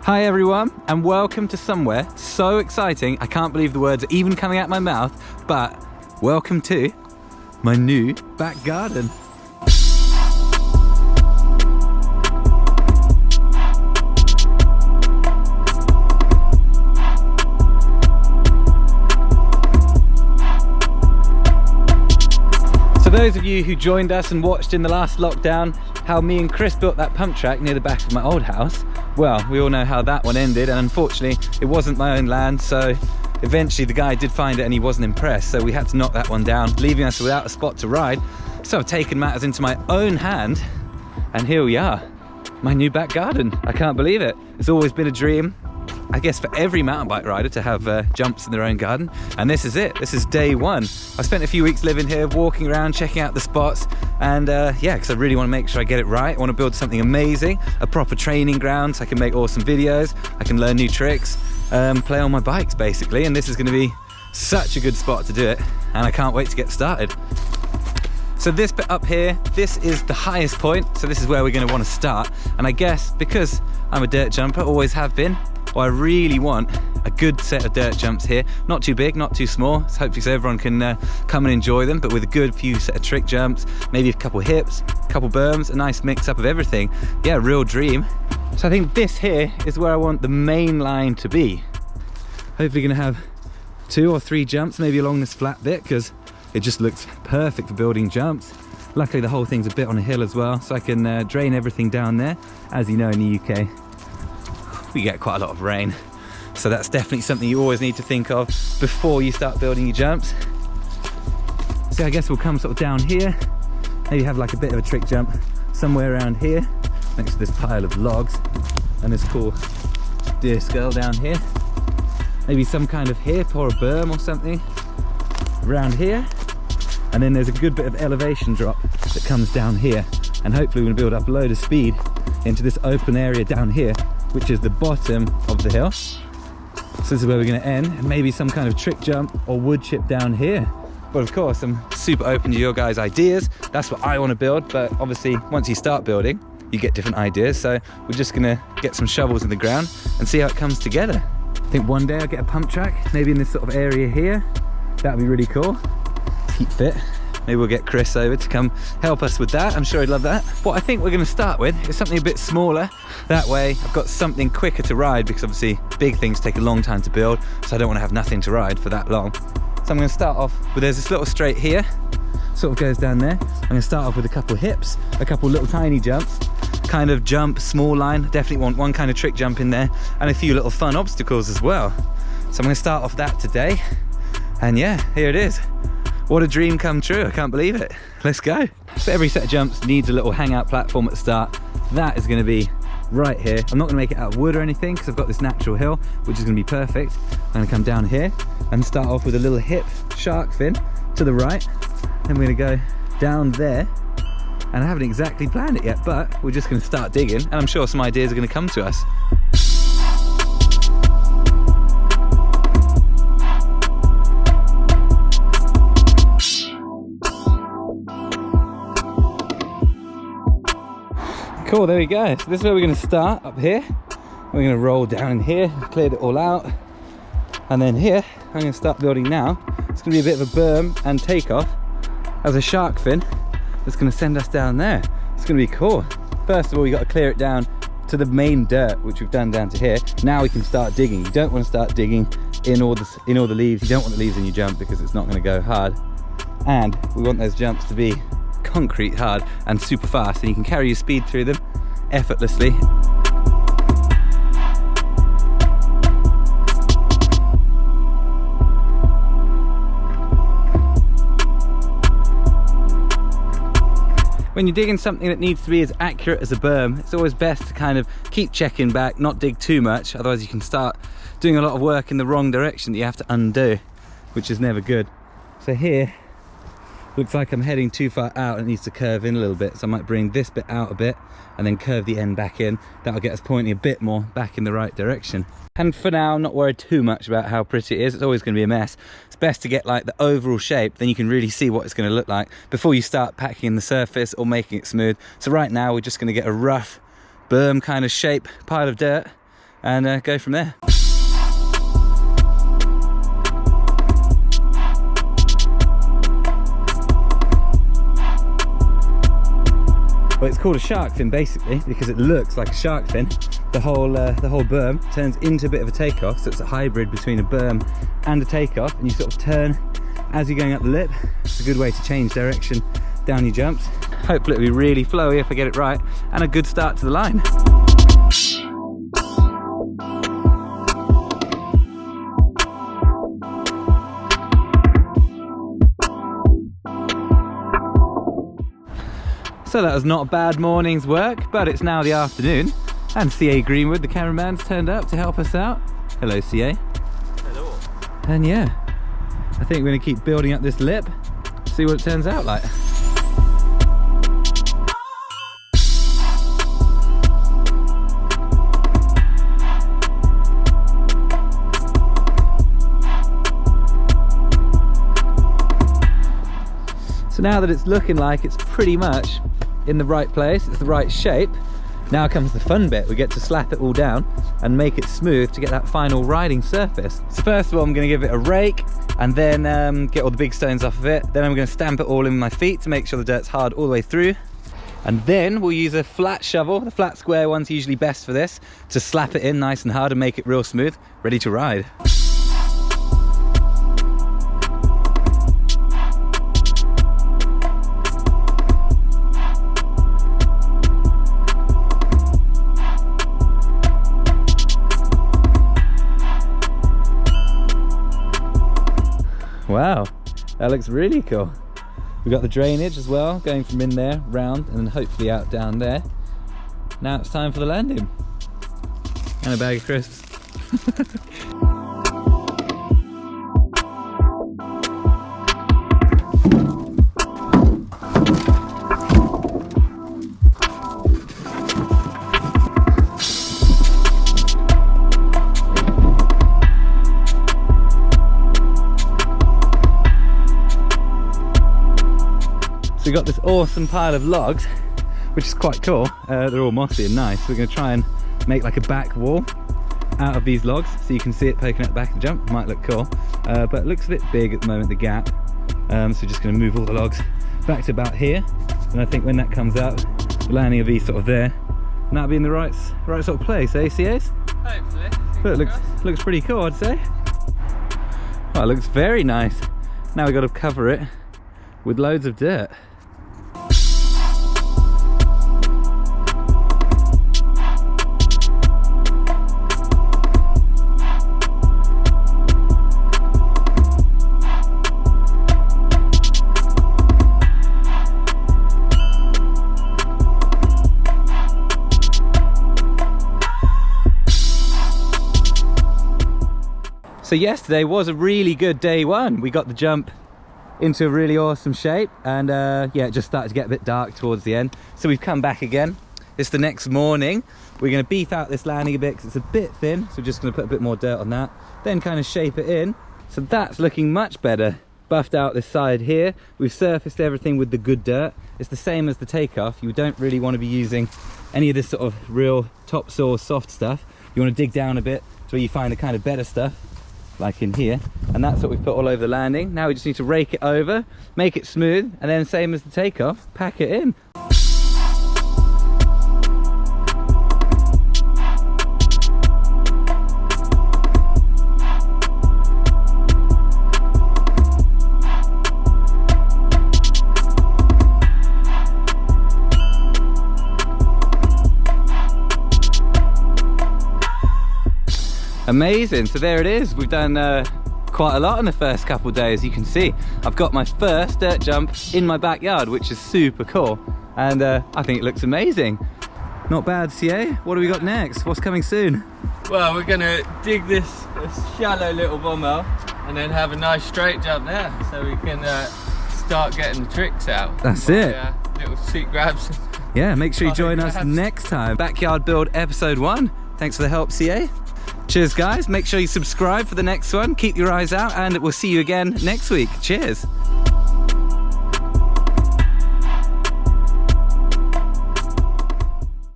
Hi everyone, and welcome to somewhere so exciting I can't believe the words are even coming out my mouth, but welcome to my new back garden. So those of you who joined us and watched in the last lockdown how me and Chris built that pump track near the back of my old house, well, we all know how that one ended, and unfortunately it wasn't my own land, so eventually the guy did find it and he wasn't impressed, so we had to knock that one down, leaving us without a spot to ride. So I've taken matters into my own hand, and here we are, my new back garden. I can't believe it. It's always been a dream, I guess, for every mountain bike rider to have jumps in their own garden, and this is it. This is day one. I spent a few weeks living here, walking around, checking out the spots, and yeah, because I really want to make sure I get it right. I want to build something amazing, a proper training ground so I can make awesome videos, I can learn new tricks, play on my bikes basically, and this is going to be such a good spot to do it, and I can't wait to get started. So this bit up here, this is the highest point, so this is where we're going to want to start, and I guess because I'm a dirt jumper, always have been, well, I really want a good set of dirt jumps here, not too big, not too small, so hopefully so everyone can come and enjoy them, but with a good few set of trick jumps, maybe a couple hips, a couple berms, a nice mix up of everything. Yeah, real dream. So I think this here is where I want the main line to be. Hopefully gonna have 2 or 3 jumps maybe along this flat bit, because it just looks perfect for building jumps. Luckily the whole thing's a bit on a hill as well, so I can drain everything down there. As you know, in the UK we get quite a lot of rain, so that's definitely something you always need to think of before you start building your jumps. So I guess we'll come sort of down here, maybe have like a bit of a trick jump somewhere around here next to this pile of logs and this cool deer skull down here, maybe some kind of hip or a berm or something around here, and then there's a good bit of elevation drop that comes down here, and hopefully we're going to build up a load of speed into this open area down here, which is the bottom of the hill. So this is where we're going to end, and maybe some kind of trick jump or wood chip down here. But of course I'm super open to your guys' ideas. That's what I want to build, but obviously once you start building you get different ideas, so we're just going to get some shovels in the ground and see how it comes together. I think one day I'll get a pump track, maybe in this sort of area here. That would be really cool. Keep fit. Maybe we'll get Chris over to come help us with that. I'm sure he'd love that. What I think we're going to start with is something a bit smaller. That way I've got something quicker to ride, because obviously big things take a long time to build, so I don't want to have nothing to ride for that long. So I'm going to start off with, there's this little straight here, sort of goes down there. I'm going to start off with a couple hips, a couple little tiny jumps, kind of jump, small line. Definitely want one kind of trick jump in there, and a few little fun obstacles as well. So I'm going to start off that today, and yeah, here it is. What a dream come true, I can't believe it. Let's go. So every set of jumps needs a little hangout platform at the start. That is going to be right here. I'm not going to make it out of wood or anything, because I've got this natural hill, which is going to be perfect. I'm going to come down here and start off with a little hip shark fin to the right. Then we're going to go down there, and I haven't exactly planned it yet, but we're just going to start digging, and I'm sure some ideas are going to come to us. Cool, there we go. So this is where we're going to start, up here. We're going to roll down in here, cleared it all out. And then here, I'm going to start building now. It's going to be a bit of a berm and takeoff as a shark fin that's going to send us down there. It's going to be cool. First of all, you got to clear it down to the main dirt, which we've done down to here. Now we can start digging. You don't want to start digging in all the leaves. You don't want the leaves in your jump, because it's not going to go hard. And we want those jumps to be concrete hard and super fast, and you can carry your speed through them effortlessly. When you're digging something that needs to be as accurate as a berm, it's always best to kind of keep checking back, not dig too much, otherwise you can start doing a lot of work in the wrong direction that you have to undo, which is never good. So here looks like I'm heading too far out and it needs to curve in a little bit, so I might bring this bit out a bit and then curve the end back in. That'll get us pointing a bit more back in the right direction. And for now, I'm not worried too much about how pretty it is. It's always going to be a mess. It's best to get like the overall shape, then you can really see what it's going to look like before you start packing in the surface or making it smooth. So right now we're just going to get a rough berm kind of shape, pile of dirt, and go from there. Well, it's called a shark fin basically because it looks like a shark fin. The whole berm turns into a bit of a takeoff, so it's a hybrid between a berm and a takeoff, and you sort of turn as you're going up the lip. It's a good way to change direction down your jumps. Hopefully it'll be really flowy if I get it right, and a good start to the line. So that was not a bad morning's work, but it's now the afternoon, and CA Greenwood, the cameraman's turned up to help us out. Hello, CA. Hello. And yeah, I think we're gonna keep building up this lip, see what it turns out like. So now that it's looking like it's pretty much in the right place, it's the right shape, now comes the fun bit. We get to slap it all down and make it smooth to get that final riding surface. So first of all, I'm going to give it a rake and then get all the big stones off of it. Then I'm going to stamp it all in with my feet to make sure the dirt's hard all the way through. And then we'll use a flat shovel, the flat square one's usually best for this, to slap it in nice and hard and make it real smooth, ready to ride. Wow, that looks really cool. We've got the drainage as well, going from in there, round, and then hopefully out down there. Now it's time for the landing. And a bag of crisps. We've got this awesome pile of logs, which is quite cool. They're all mossy and nice. We're going to try and make like a back wall out of these logs, so you can see it poking at the back of the jump. Might look cool, but it looks a bit big at the moment, the gap. So we're just going to move all the logs back to about here, and I think when that comes out, the landing will be sort of there, and that'll be in the right sort of place, eh, CAs? Hopefully. But it looks pretty cool, I'd say. Oh, it looks very nice. Now we've got to cover it with loads of dirt. So yesterday was a really good day one. We got the jump into a really awesome shape, and yeah, it just started to get a bit dark towards the end. So we've come back again. It's the next morning. We're going to beef out this landing a bit because it's a bit thin. So we're just going to put a bit more dirt on that, then kind of shape it in. So that's looking much better. Buffed out this side here. We've surfaced everything with the good dirt. It's the same as the takeoff. You don't really want to be using any of this sort of real topsoil soft stuff. You want to dig down a bit to where you find the kind of better stuff, like in here, and that's what we've put all over the landing. Now we just need to rake it over, make it smooth, and then same as the takeoff, pack it in. Amazing, so there it is. We've done quite a lot in the first couple of days. You can see I've got my first dirt jump in my backyard, which is super cool, and I think it looks amazing. Not bad, CA. What do we got next? What's coming soon? Well, we're gonna dig this shallow little bommel and then have a nice straight jump there, so we can start getting the tricks out. That's it. Little seat grabs. Yeah, make sure you join us next time. Backyard Build episode 1. Thanks for the help, CA. Cheers, guys. Make sure you subscribe for the next one. Keep your eyes out, and we'll see you again next week. Cheers.